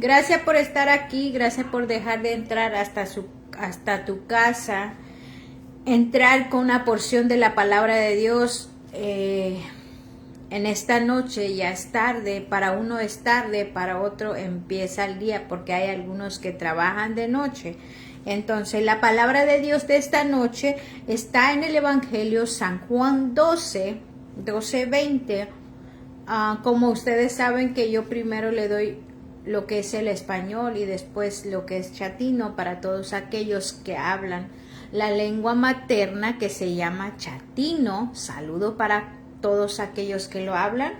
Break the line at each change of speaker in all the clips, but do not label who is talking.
Gracias por estar aquí, gracias por dejar de entrar hasta tu casa, entrar con una porción de la palabra de Dios. En esta noche ya es tarde, para uno es tarde, para otro empieza el día, porque hay algunos que trabajan de noche. Entonces la palabra de Dios de esta noche está en el Evangelio San Juan 12:20. Como ustedes saben que yo primero le doy lo que es el español y después lo que es chatino para todos aquellos que hablan la lengua materna que se llama chatino. Saludo para todos aquellos que lo hablan.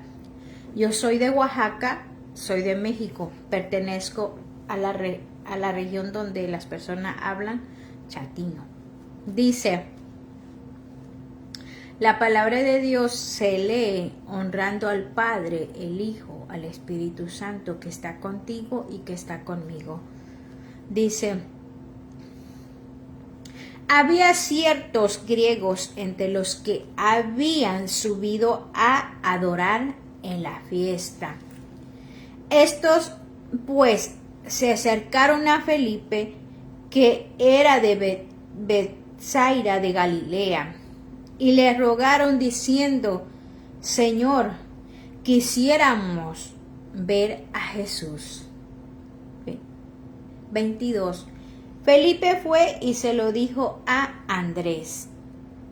Yo soy de Oaxaca, soy de México, pertenezco a la región donde las personas hablan chatino. Dice, la palabra de Dios se lee honrando al Padre, el Hijo, al Espíritu Santo que está contigo y que está conmigo. Dice, había ciertos griegos entre los que habían subido a adorar en la fiesta. Estos, pues, se acercaron a Felipe, que era de Betsaida de Galilea, y le rogaron diciendo, Señor, quisiéramos ver a Jesús. 22. Felipe fue y se lo dijo a Andrés.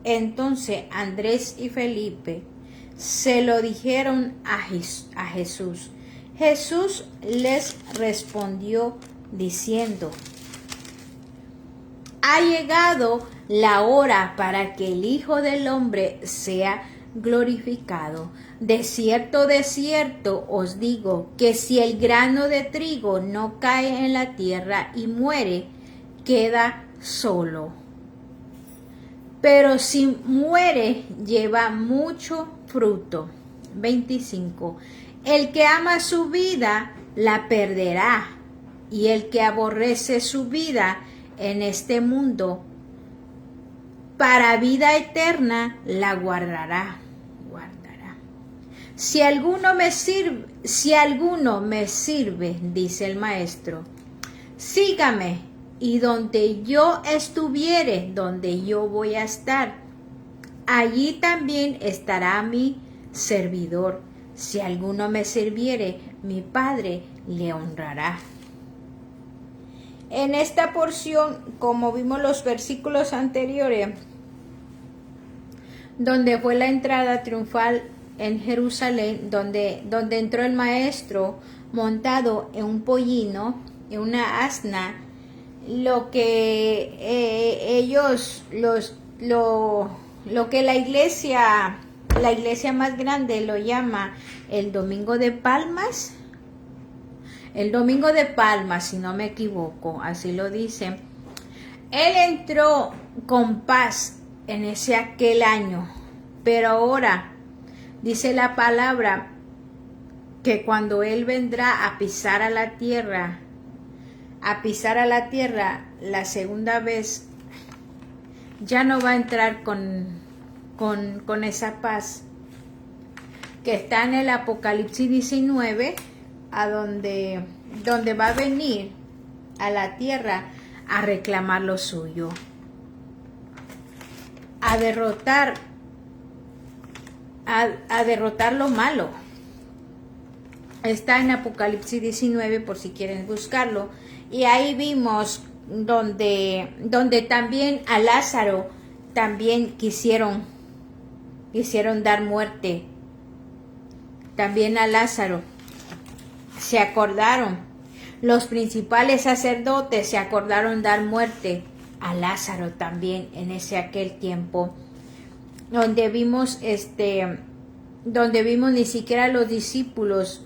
Entonces Andrés y Felipe se lo dijeron a Jesús. Jesús les respondió diciendo, ha llegado la hora para que el Hijo del Hombre sea glorificado. De cierto os digo que si el grano de trigo no cae en la tierra y muere, queda solo. Pero si muere, lleva mucho fruto. 25. El que ama su vida, la perderá. Y el que aborrece su vida en este mundo, para vida eterna, la guardará. Si alguno me sirve, dice el maestro, sígame, y donde yo estuviere, donde yo voy a estar, allí también estará mi servidor. Si alguno me sirviere, mi Padre le honrará. En esta porción, como vimos los versículos anteriores, donde fue la entrada triunfal en Jerusalén, donde entró el maestro montado en un pollino, en una asna, lo que lo que la iglesia más grande lo llama el Domingo de Palmas. El Domingo de Palmas, si no me equivoco, así lo dice. Él entró con paz en aquel año, pero ahora dice la palabra que cuando Él vendrá a pisar a la tierra, la segunda vez, ya no va a entrar con esa paz que está en el Apocalipsis 19, a donde va a venir a la tierra a reclamar lo suyo, a derrotar lo malo. Está en Apocalipsis 19 por si quieren buscarlo, y ahí vimos donde también a Lázaro también quisieron dar muerte. También a Lázaro se acordaron, los principales sacerdotes se acordaron dar muerte a Lázaro también en aquel tiempo, donde vimos ni siquiera los discípulos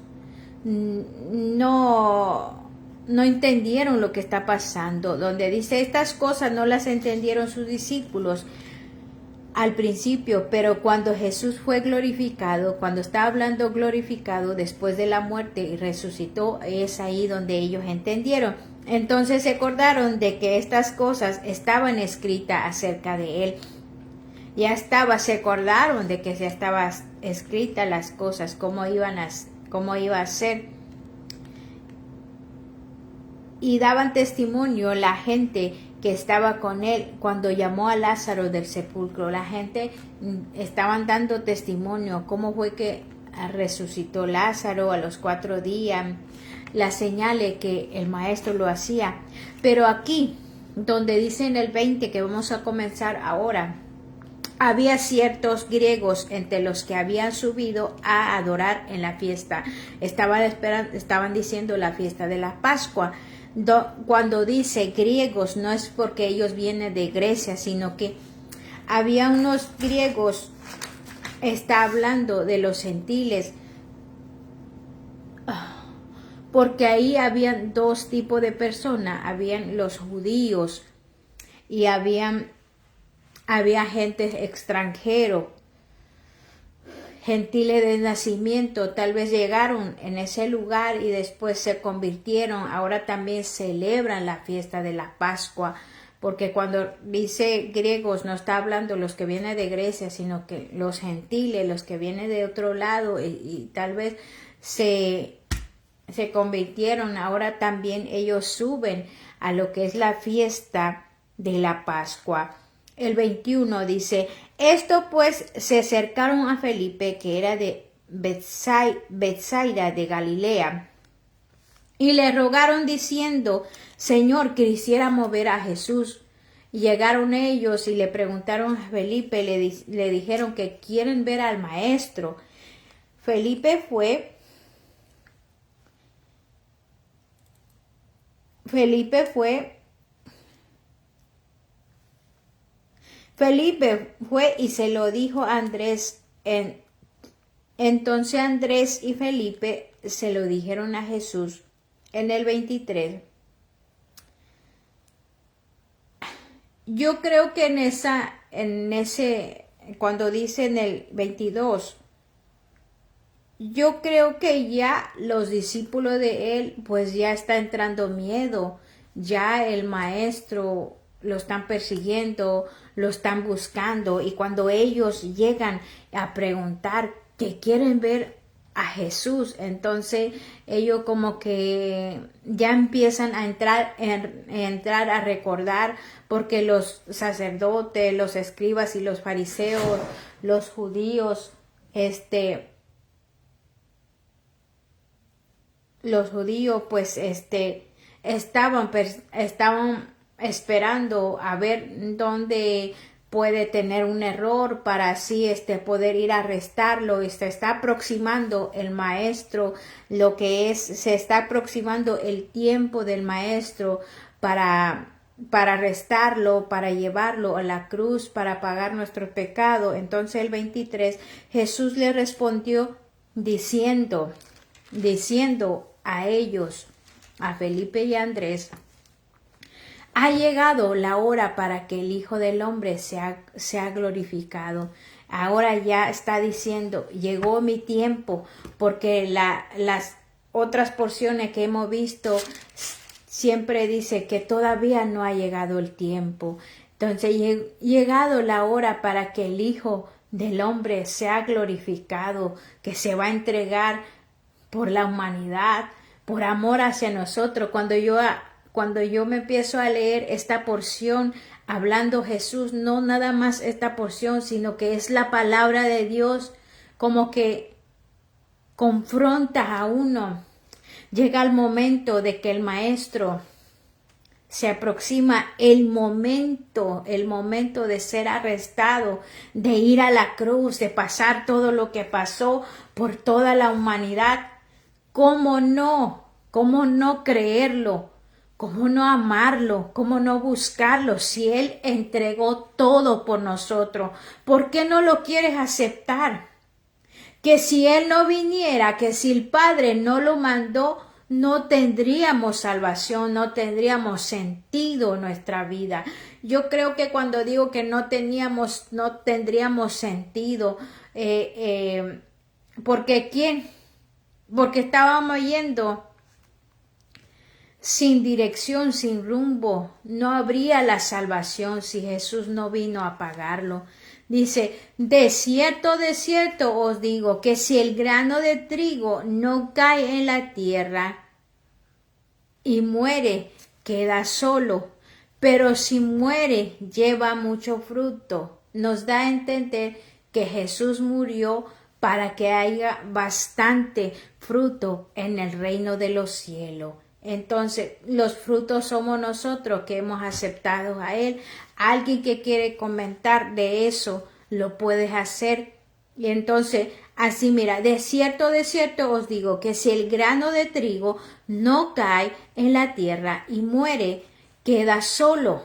no entendieron lo que está pasando, donde dice estas cosas no las entendieron sus discípulos al principio, pero cuando Jesús fue glorificado, cuando está hablando glorificado después de la muerte y resucitó, es ahí donde ellos entendieron. Entonces se acordaron de que estas cosas estaban escritas acerca de él. Se acordaron de que ya estaban escritas las cosas, cómo iba a ser. y daban testimonio la gente que estaba con él cuando llamó a Lázaro del sepulcro. La gente estaban dando testimonio cómo fue que resucitó Lázaro a los 4 días, las señales que el maestro lo hacía. Pero aquí, donde dice en el 20 que vamos a comenzar ahora, había ciertos griegos entre los que habían subido a adorar en la fiesta. Estaban diciendo la fiesta de la Pascua. Cuando dice griegos, no es porque ellos vienen de Grecia, sino que había unos griegos, está hablando de los gentiles, porque ahí habían dos tipos de personas, habían los judíos y había gente extranjero, gentiles de nacimiento, tal vez llegaron en ese lugar y después se convirtieron, ahora también celebran la fiesta de la Pascua, porque cuando dice griegos no está hablando los que vienen de Grecia, sino que los gentiles, los que vienen de otro lado y tal vez se convirtieron, ahora también ellos suben a lo que es la fiesta de la Pascua. El 21 dice, esto pues se acercaron a Felipe, que era de Betsaida de Galilea, y le rogaron diciendo, Señor, quisiéramos ver a Jesús. Y llegaron ellos y le preguntaron a Felipe, le dijeron que quieren ver al maestro. Felipe fue y se lo dijo a Andrés. Entonces Andrés y Felipe se lo dijeron a Jesús. En el 23. Yo creo que cuando dice en el 22, yo creo que ya los discípulos de él, pues ya está entrando miedo, ya el maestro lo están persiguiendo, lo están buscando, y cuando ellos llegan a preguntar que quieren ver a Jesús, entonces ellos como que ya empiezan a entrar a recordar, porque los sacerdotes, los escribas y los fariseos, los judíos, pues estaban esperando a ver dónde puede tener un error para así poder ir a arrestarlo, y se está aproximando el maestro, se está aproximando el tiempo del maestro para arrestarlo, para llevarlo a la cruz, para pagar nuestro pecado. Entonces el 23, Jesús le respondió diciendo a ellos, a Felipe y a Andrés, ha llegado la hora para que el Hijo del Hombre sea glorificado. Ahora ya está diciendo, llegó mi tiempo, porque las otras porciones que hemos visto siempre dice que todavía no ha llegado el tiempo. Entonces, llegado la hora para que el Hijo del Hombre sea glorificado, que se va a entregar por la humanidad, por amor hacia nosotros. Cuando yo me empiezo a leer esta porción, hablando Jesús, no nada más esta porción, sino que es la palabra de Dios, como que confronta a uno. Llega el momento de que el maestro se aproxima, el momento de ser arrestado, de ir a la cruz, de pasar todo lo que pasó por toda la humanidad. ¿Cómo no? ¿Cómo no creerlo? ¿Cómo no amarlo? ¿Cómo no buscarlo? Si Él entregó todo por nosotros, ¿por qué no lo quieres aceptar? Que si Él no viniera, que si el Padre no lo mandó, no tendríamos salvación, no tendríamos sentido en nuestra vida. Yo creo que cuando digo que no tendríamos sentido, porque estábamos yendo sin dirección, sin rumbo. No habría la salvación si Jesús no vino a pagarlo. Dice, de cierto os digo que si el grano de trigo no cae en la tierra y muere, queda solo. Pero si muere, lleva mucho fruto. Nos da a entender que Jesús murió para que haya bastante fruto en el reino de los cielos. Entonces, los frutos somos nosotros que hemos aceptado a Él. Alguien que quiere comentar de eso, lo puedes hacer. Y entonces, así mira, de cierto os digo que si el grano de trigo no cae en la tierra y muere, queda solo.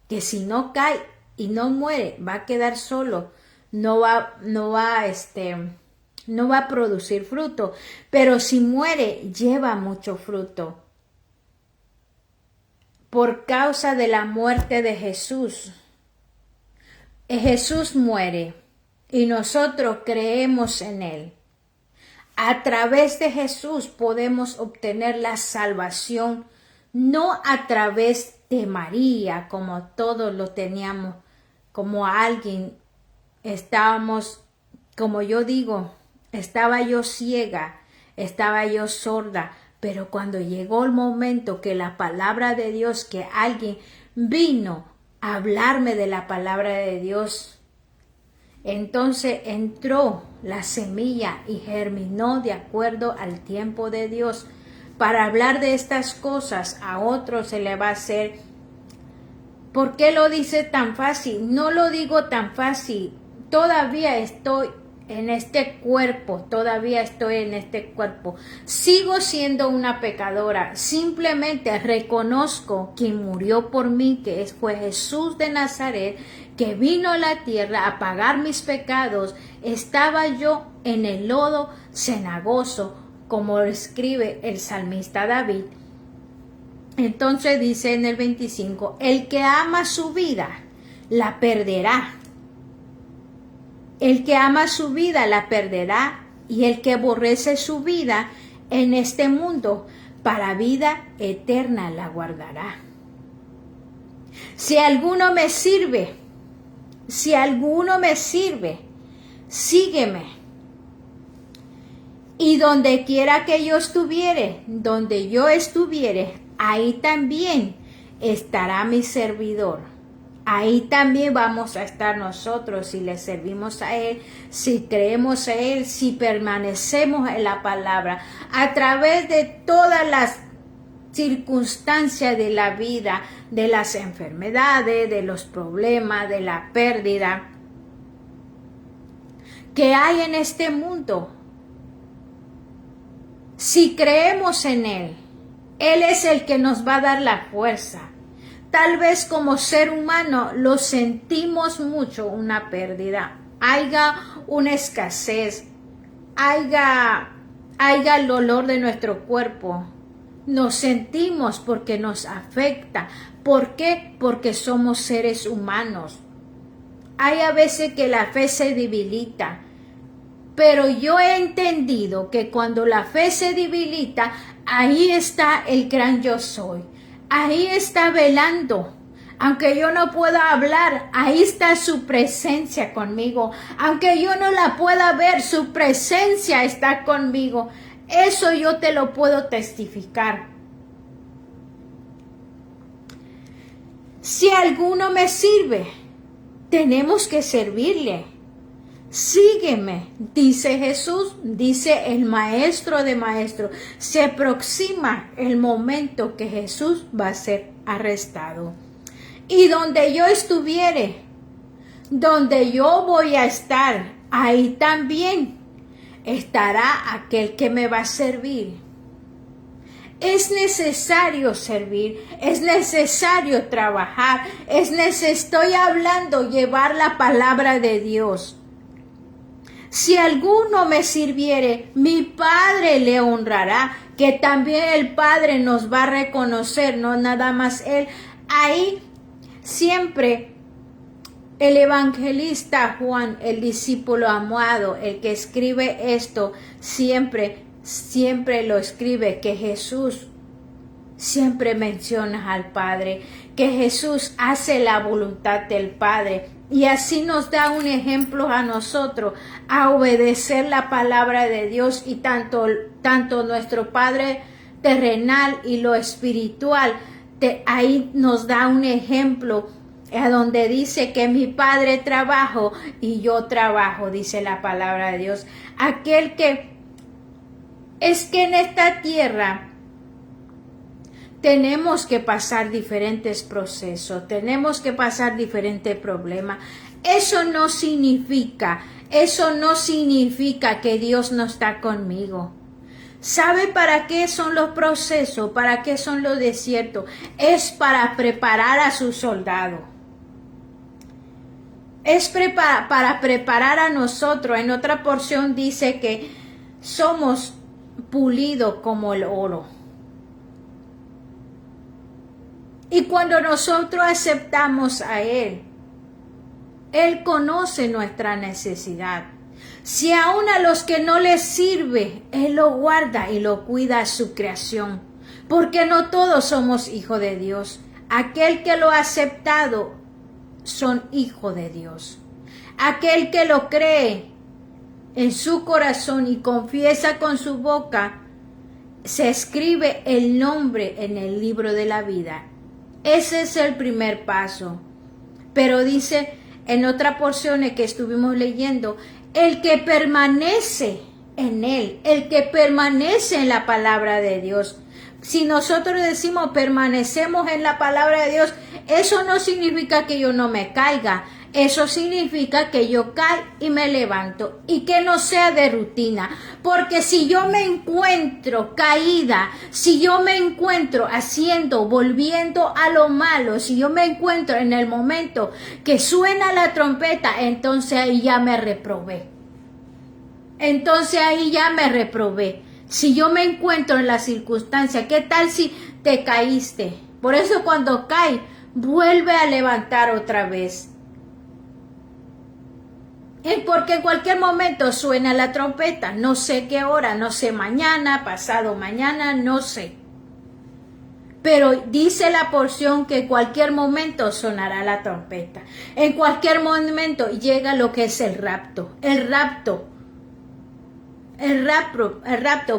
Que si no cae y no muere, va a quedar solo. No va a producir fruto. Pero si muere, lleva mucho fruto. Por causa de la muerte de Jesús. Jesús muere y nosotros creemos en Él. A través de Jesús podemos obtener la salvación, no a través de María, como todos lo teníamos, como alguien estábamos, como yo digo, estaba yo ciega, estaba yo sorda, pero cuando llegó el momento que la palabra de Dios, que alguien vino a hablarme de la palabra de Dios, entonces entró la semilla y germinó de acuerdo al tiempo de Dios. Para hablar de estas cosas a otros se le va a hacer. ¿Por qué lo dice tan fácil? No lo digo tan fácil. Todavía estoy en este cuerpo, Sigo siendo una pecadora. Simplemente reconozco quien murió por mí, que fue Jesús de Nazaret, que vino a la tierra a pagar mis pecados. Estaba yo en el lodo cenagoso, como escribe el salmista David. Entonces dice en el 25, el que ama su vida, la perderá. El que ama su vida, la perderá. Y el que aborrece su vida en este mundo, para vida eterna la guardará. Si alguno me sirve, sígueme. Y donde quiera que yo estuviere, ahí también estará mi servidor. Ahí también vamos a estar nosotros si le servimos a Él, si creemos en Él, si permanecemos en la palabra. A través de todas las circunstancias de la vida, de las enfermedades, de los problemas, de la pérdida que hay en este mundo. Si creemos en Él, Él es el que nos va a dar la fuerza. Tal vez como ser humano lo sentimos mucho, una pérdida, haya una escasez, haya el dolor de nuestro cuerpo. Nos sentimos porque nos afecta. ¿Por qué? Porque somos seres humanos. Hay a veces que la fe se debilita. Pero yo he entendido que cuando la fe se debilita, ahí está el gran yo soy. Ahí está velando. Aunque yo no pueda hablar, ahí está su presencia conmigo. Aunque yo no la pueda ver, su presencia está conmigo. Eso yo te lo puedo testificar. Si alguno me sirve, tenemos que servirle. Sígueme, dice Jesús, dice el maestro de maestros. Se aproxima el momento que Jesús va a ser arrestado. Y donde yo estuviere, donde yo voy a estar, ahí también estará aquel que me va a servir. Es necesario servir, es necesario trabajar, estoy hablando llevar la palabra de Dios. Si alguno me sirviere, mi Padre le honrará, que también el Padre nos va a reconocer, no nada más Él. Ahí siempre el evangelista Juan, el discípulo amado, el que escribe esto, siempre lo escribe, que Jesús siempre menciona al Padre, que Jesús hace la voluntad del Padre. Y así nos da un ejemplo a nosotros a obedecer la palabra de Dios. Y tanto nuestro Padre terrenal y lo espiritual. Ahí nos da un ejemplo a donde dice que mi Padre trabajo y yo trabajo, dice la palabra de Dios. Aquel que es que en esta tierra tenemos que pasar diferentes procesos, tenemos que pasar diferentes problemas. Eso no significa que Dios no está conmigo. ¿Sabe para qué son los procesos? ¿Para qué son los desiertos? Es para preparar a su soldado. Es para preparar a nosotros. En otra porción dice que somos pulidos como el oro. Y cuando nosotros aceptamos a Él, Él conoce nuestra necesidad. Si aún a los que no les sirve, Él lo guarda y lo cuida a su creación. Porque no todos somos hijos de Dios. Aquel que lo ha aceptado son hijos de Dios. Aquel que lo cree en su corazón y confiesa con su boca, se escribe el nombre en el libro de la vida. Ese es el primer paso. Pero dice en otra porción que estuvimos leyendo, el que permanece en Él, el que permanece en la palabra de Dios. Si nosotros decimos permanecemos en la palabra de Dios, eso no significa que yo no me caiga. Eso significa que yo caigo y me levanto y que no sea de rutina. Porque si yo me encuentro caída, si yo me encuentro volviendo a lo malo, si yo me encuentro en el momento que suena la trompeta, entonces ahí ya me reprobé. Si yo me encuentro en la circunstancia, ¿qué tal si te caíste? Por eso cuando cae, vuelve a levantar otra vez. Porque en cualquier momento suena la trompeta, no sé qué hora, no sé mañana, pasado mañana, no sé. Pero dice la porción que en cualquier momento sonará la trompeta. En cualquier momento llega lo que es el rapto. El rapto,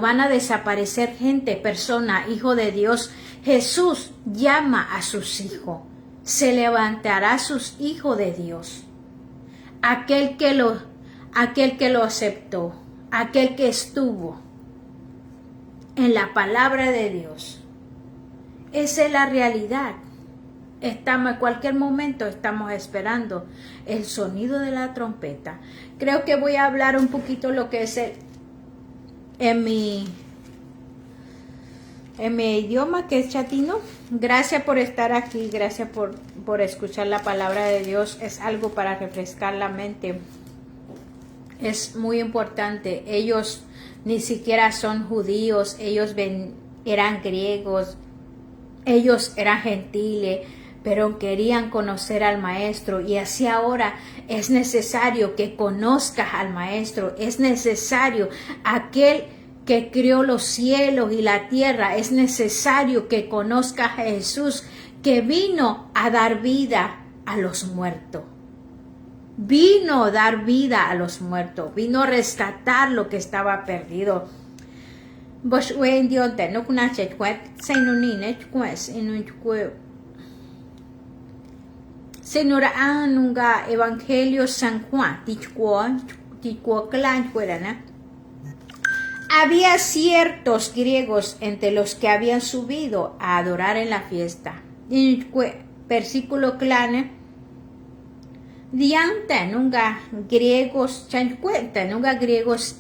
van a desaparecer gente, persona, hijo de Dios. Jesús llama a sus hijos. Se levantará sus hijos de Dios. Aquel que lo aceptó, aquel que estuvo en la palabra de Dios. Esa es la realidad. En cualquier momento estamos esperando el sonido de la trompeta. Creo que voy a hablar un poquito lo que es en mi idioma, que es chatino. Gracias por estar aquí, gracias por escuchar la palabra de Dios. Es algo para refrescar la mente. Es muy importante. Ellos ni siquiera son judíos, ellos eran griegos, ellos eran gentiles, pero querían conocer al Maestro. Y así ahora es necesario que conozcas al Maestro. Es necesario aquel que creó los cielos y la tierra. Es necesario que conozcas a Jesús, que vino a dar vida a los muertos. Vino a dar vida a los muertos. Vino a rescatar lo que estaba perdido. Senora nunga Evangelio San Juan. Había ciertos griegos entre los que habían subido a adorar en la fiesta. Versículo clane. Diante nunca griegos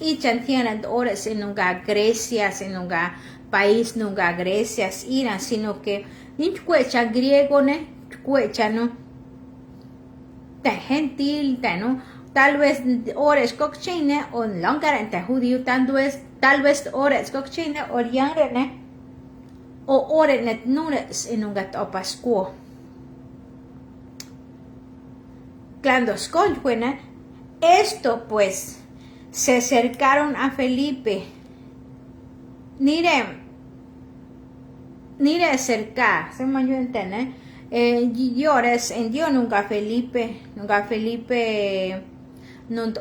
y chantianan horas en nunca Grecia, en nunca país nunca Grecia, Irán, sino que nincuecha griego ne cuechano te gentil te no tal vez horas cochine o longarente judío tal vez horas cochine o yangrene o orenet nunes en nunca opascuo. Esto pues se acercaron a Felipe. Nire acercar, se me entiende. Llores en Dios nunca Felipe, nunca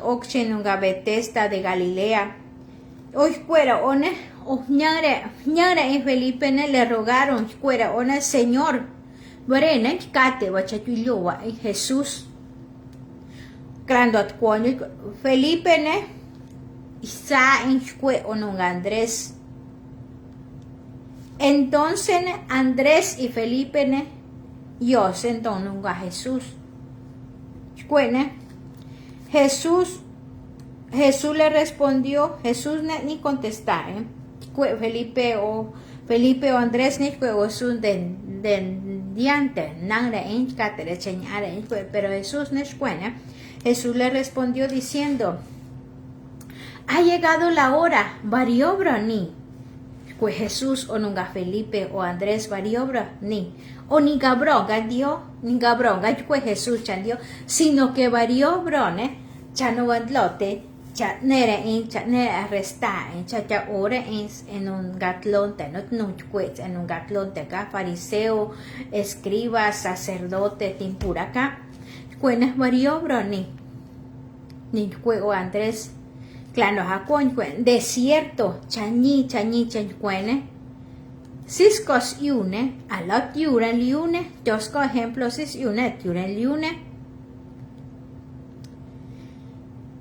Oxe, nunca Betesda de Galilea. Hoy fuera one ñare y Felipe le rogaron, fuera, ona Señor, verena, cate, bachachuloa, y Jesús. Cuando Felipe Isa en chue o no Andrés. Entonces Andrés y Felipe yo entonces a Jesús. Jesús le respondió, Jesús ni contestar, Felipe o Andrés ni Jesús de diante, pero Jesús no escuena. Jesús le respondió diciendo, ha llegado la hora, variobra ni. Pues Jesús o nunca Felipe o Andrés variobra ni. O ni gabronga dio, ni gabronga pues Jesús chan dio, sino que variobra cha no lote, cha nere arresta, cha ora en un gatlón te no pues en un gatlón te acá fariseo, escriba, sacerdote, timpura acá. Cuenas variobra ni juego Andrés claro hakon desierto chañi cuene ciscos yune alot yuran liune dos ejemplos es yune yuran liune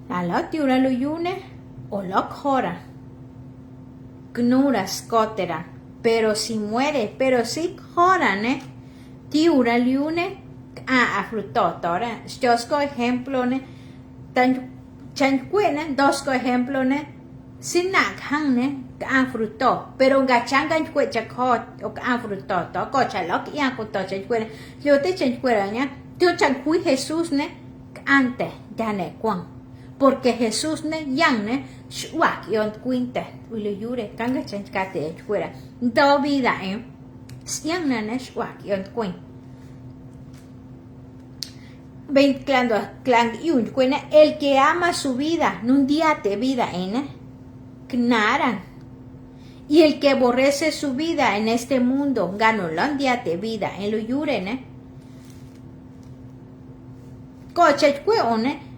alot yuran liune o lok hora gnura scotera pero si muere pero si horan tiura liune a frutotora dos ejemplo tan chancuena dos ejemplos sin hang fruto pero gachanga chakot o fruto to cocha lo que ya puto chancuena yo te chancuena tú chancui Jesús antes ya cuan porque Jesús yang shuak yon quinte ulo yure kanga chancate fuera do vida yang shuak yon quin el que ama su vida, nun día te vida knaran. Y el que aborrece su vida en este mundo, gano un día te vida en lo yuren, coche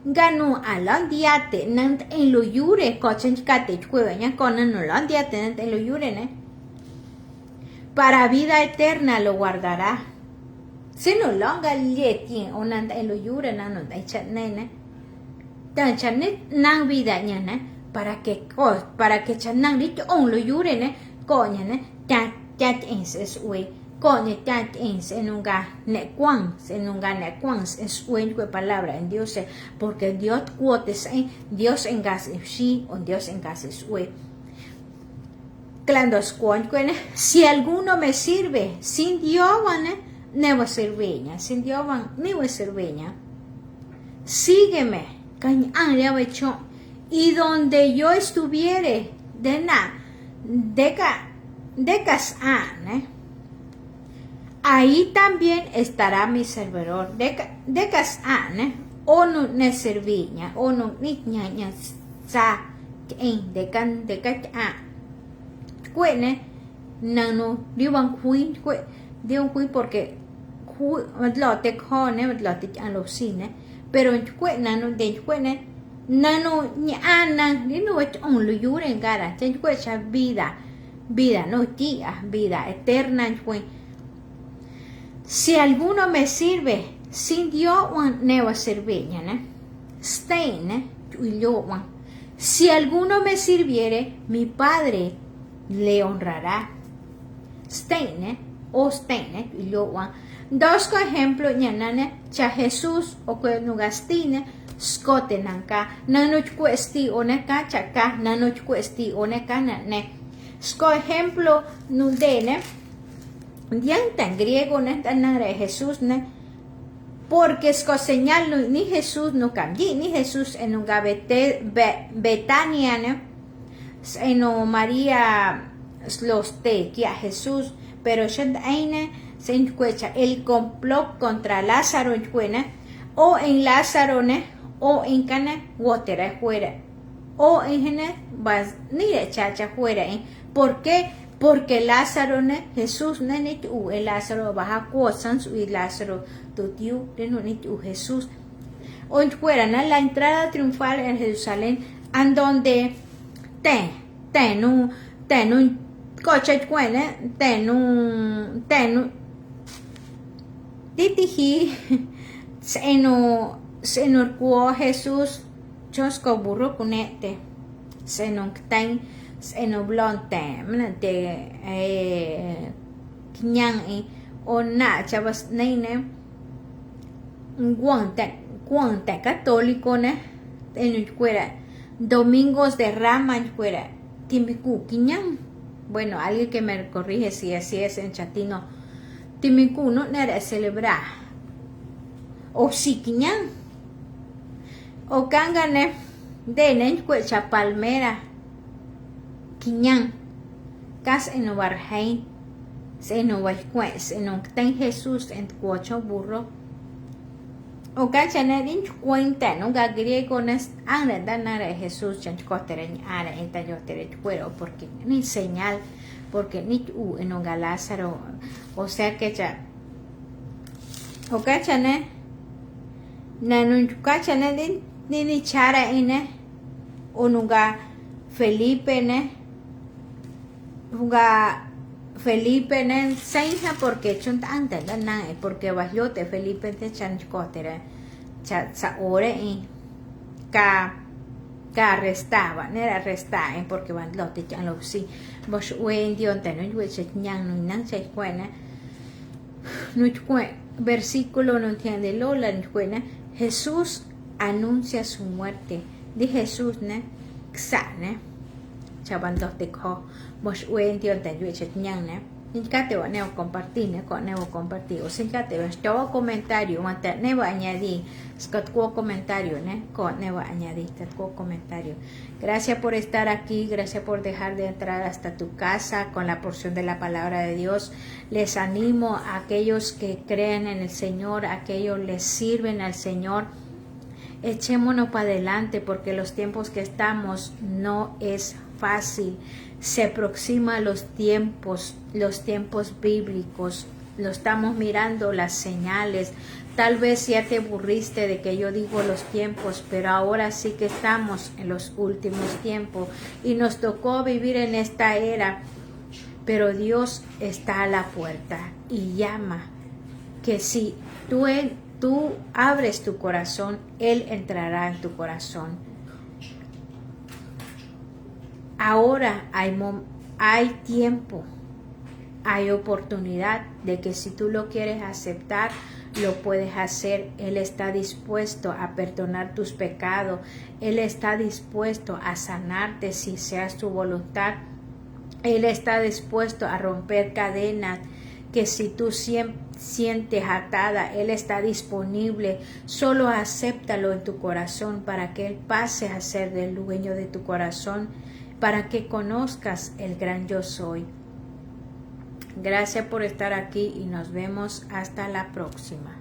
gano a día te en lo yure, coche cate con no día te en lo yuren, para vida eterna lo guardará. Si no longa lieti onanda en lo yura no da chanene tan chanet nang vida ñana para que chanang lit on lo yure coña tat es we coña tat en un ga ne quan es we palabra en Dios porque Dios cuotes Dios en gas sí o Dios en gas es we clandos si alguno me sirve sin Dios Nevo Cerveña, sin Dios Nevo Cerveña. Sígueme, y donde yo estuviere, ahí también estará mi servidor. O no ne Cerveña, o no niña sa, decan, cuene, nano, diwan queen, porque lo te cone lo te alucine pero nano de nano ni ana ni no on lo yure en gara ten vida no tía vida eterna si alguno me sirve sin Dios ne va servir stein si alguno me sirviere mi Padre le honrará stein y yo dos ejemplos ñanane cha Jesús o que nugastine skote nanka nanoch cuesti oneka chaka nanoch cuesti oneka ne sko ejemplo nudene dianta en griego de Jesús porque esco señal ni Jesús no cambió ni Jesús en un Betania en María los te que a Jesús pero se encuentra el complot contra Lázaro o en Lázaro o en Cana Water fuera o en Gene vas ni de chacha fuera ¿por qué? Porque Lázaro Jesús el Lázaro baja cosas y Lázaro tu tío Jesús o fuera la entrada triunfal en Jerusalén en donde tenu coche cuene tenu titiji seno cuo Jesús chosco burro cunete seno ten seno blonte mnate kinyang o na chavas neine guante católico ne en cuera domingos de rama en cuera timiku kinyang. Bueno, alguien que me corrige si así es en chatino. Timiku no era celebrar. O si kinyang. O kangane de nencuecha palmera. Kinyang. Cas en obarhein. Se no va se no ten Jesús en cuocho burro. O cachane din cuenta no ga griego nes anda danare Jesús chan cotereñ ara en tayo tere cuero porque ni señal porque ni en un Lázaro o sea que ya o cachane na no cachane din ni chara ine o nuga Felipe ne nuga Felipe ne seña porque chunt anda na porque bajote Felipe te chan cotere sa ore y ka arrestaba nera arresta porque van lo te chan lo si vos wen dion te no yuche nyang no nan se cuena no versículo no entiende lola no cuena Jesús anuncia su muerte de Jesús ne xane chaban dos te co vos wen dion te yuche nyang ne ni ka te va neo compartir ne con neo compartir o sin ka te va todo comentario mate ne va añadir scott comentario ne con ne va añadir scott comentario. Gracias por estar aquí, gracias por dejar de entrar hasta tu casa con la porción de la palabra de Dios. Les animo a aquellos que creen en el Señor, a aquellos les sirven al Señor. Echémonos para adelante porque los tiempos que estamos no es fácil. Se aproximan los tiempos bíblicos. Lo estamos mirando las señales. Tal vez ya te aburriste de que yo digo los tiempos, pero ahora sí que estamos en los últimos tiempos y nos tocó vivir en esta era. Pero Dios está a la puerta y llama que si tú abres tu corazón, Él entrará en tu corazón. Ahora hay tiempo, hay oportunidad de que si tú lo quieres aceptar, lo puedes hacer. Él está dispuesto a perdonar tus pecados. Él está dispuesto a sanarte si sea su voluntad. Él está dispuesto a romper cadenas que si tú sientes atada, Él está disponible. Solo acéptalo en tu corazón para que Él pase a ser el dueño de tu corazón, para que conozcas el gran yo soy. Gracias por estar aquí y nos vemos hasta la próxima.